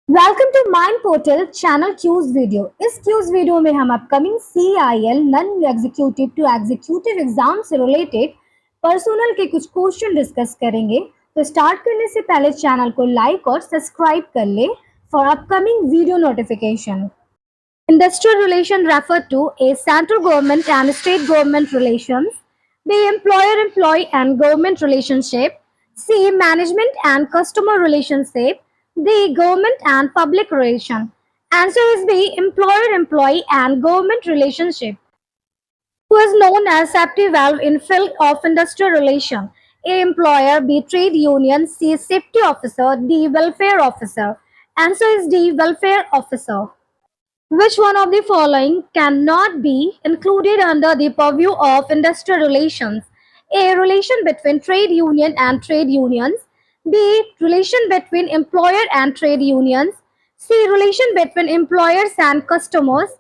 Welcome to mind portal channel quiz video. इस quiz video में हम upcoming CIL non executive to executive exam से related personal के कुछ क्वेश्चन डिस्कस करेंगे। तो स्टार्ट करने से पहले चैनल को लाइक और सब्सक्राइब कर ले for upcoming video notification. Industrial relation refer to a central government and state government relations, B employer-employee and government relationship, C management and customer relationship, D government and public relation. Answer is B employer-employee and government relationship. Who is known as safety valve in field of industrial relation? A employer, B trade union, C safety officer, D welfare officer. Answer is D welfare officer. Which one of the following cannot be included under the purview of industrial relations? A. Relation between trade union and trade unions. B. Relation between employer and trade unions. C. Relation between employers and customers.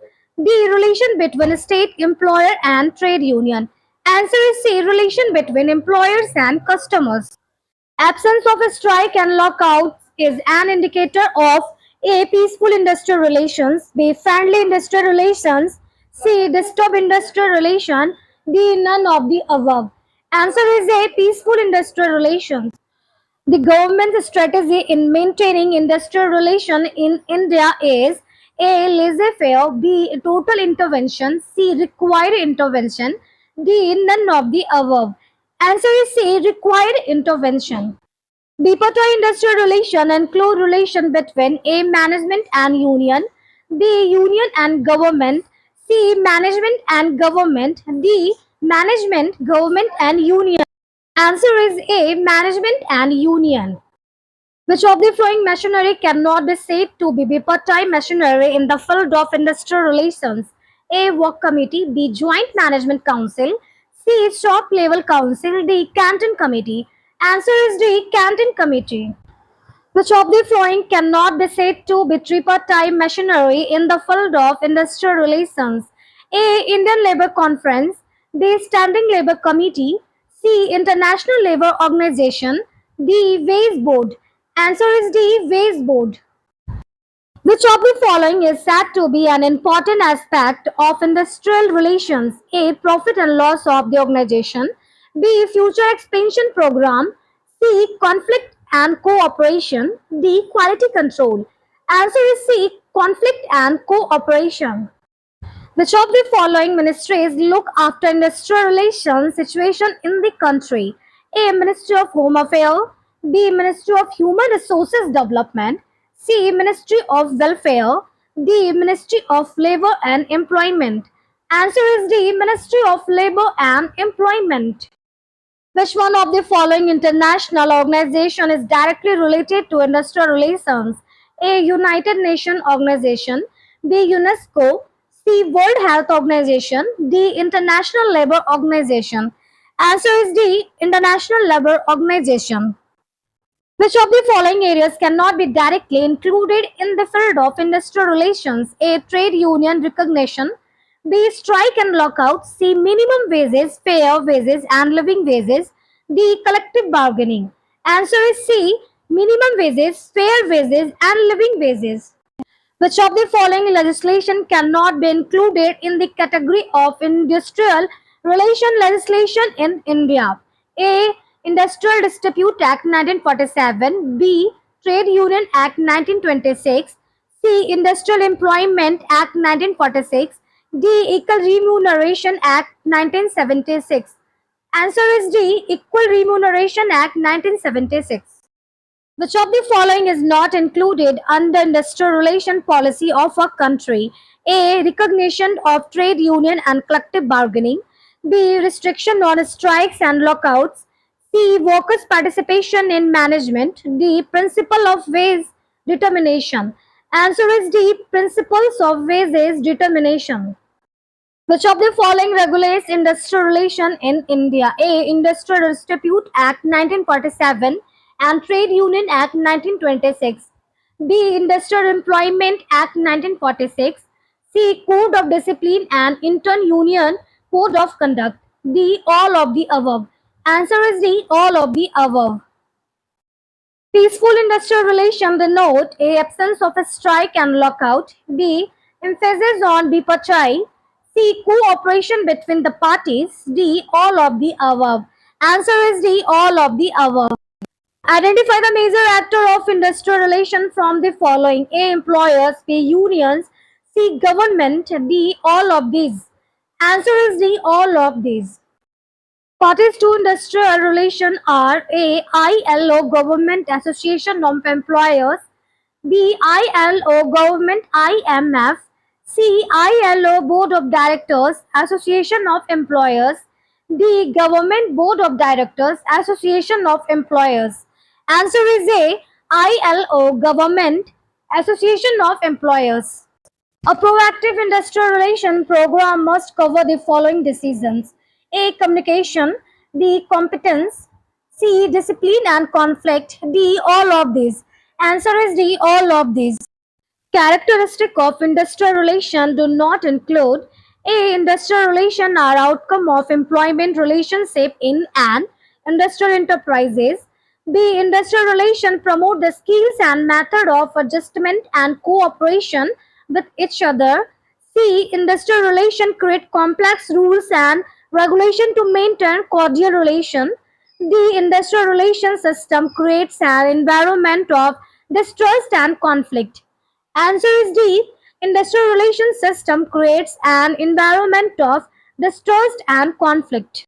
D. Relation between state employer and trade union. Answer is C. Relation between employers and customers. Absence of a strike and lockout is an indicator of A. Peaceful industrial relations, B. Friendly industrial relations, C. Disturbed industrial relation, D. None of the above. Answer is A. Peaceful industrial relations. The government's strategy in maintaining industrial relation in India is A. Laissez-faire, B. Total intervention, C. Required intervention, D. None of the above. Answer is C. Required intervention. Bipartite industrial relation include relation between A. Management and union, B. Union and government, C. Management and government, D. Management, government and union. Answer is A. Management and union. Which of the following machinery cannot be said to be bipartite machinery in the field of industrial relations? A. Work Committee, B. Joint Management Council, C. Shop Level Council, D. Canton Committee. Answer is D. Canton Committee. Which of the following cannot be said to be tripartite machinery in the field of industrial relations? A. Indian Labour Conference, B. Standing Labour Committee, C. International Labour Organization, D. Wage Board. Answer is D. Wage Board. Which of the following is said to be an important aspect of industrial relations? A. Profit and loss of the organization, B. Future expansion program, C. Conflict and cooperation, D. Quality control. Answer is C. Conflict and cooperation. Which of the following ministries look after industrial relations situation in the country? A. Ministry of Home Affairs, B. Ministry of Human Resources Development, C. Ministry of Welfare, D. Ministry of Labor and Employment. Answer is D. Ministry of Labor and Employment. Which one of the following international organization is directly related to industrial relations? A. United Nations Organization, B. UNESCO, C. World Health Organization, D. International Labour Organization. Answer is D. International Labour Organization. Which of the following areas cannot be directly included in the field of industrial relations? A. Trade union recognition, B. Strike and lockout, C. Minimum wages, fair wages and living wages, D. Collective bargaining. Answer is C. Minimum wages, fair wages and living wages. Which of the following legislation cannot be included in the category of industrial relation legislation in India? A. Industrial Dispute Act 1947, B. Trade Union Act 1926, C. Industrial Employment Act 1946, D. Equal Remuneration Act 1976. Answer is D. Equal Remuneration Act 1976. Which of the following is not included under industrial relation policy of a country? A. Recognition of trade union and collective bargaining. B. Restriction on strikes and lockouts. C. Workers' participation in management. D. Principle of wage determination. Answer is D. Principles of wages determination. Which of the following regulates industrial relation in India? A. Industrial Dispute Act 1947 and Trade Union Act 1926. B. Industrial Employment Act 1946. C. Code of Discipline and Inter-Union Code of Conduct. D. All of the above. Answer is D. All of the above. Peaceful industrial relations denote a absence of a strike and lockout. B. Emphasis on bipachai. C. Cooperation between the parties. D. All of the above. Answer is D. All of the above. Identify the major actor of industrial relation from the following: A. Employers. B. Unions. C. Government. D. All of these. Answer is D. All of these. Parties to industrial relation are: A. ILO Government Association of Employers. B. ILO Government IMF. C. ILO Board of Directors Association of Employers. D. Government Board of Directors Association of Employers. Answer is A. ILO Government Association of Employers. A proactive industrial relation program must cover the following decisions: A. Communication. B. Competence. C. Discipline and conflict. D. All of these. Answer is D. All of these. Characteristics of industrial relation do not include: A. Industrial relation are outcome of employment relationship in an industrial enterprises. B. Industrial relation promote the skills and method of adjustment and cooperation with each other. C. Industrial relation create complex rules and regulation to maintain cordial relation. D. Industrial relation system creates an environment of distrust and conflict. Answer is D. Industrial relations system creates an environment of distrust and conflict.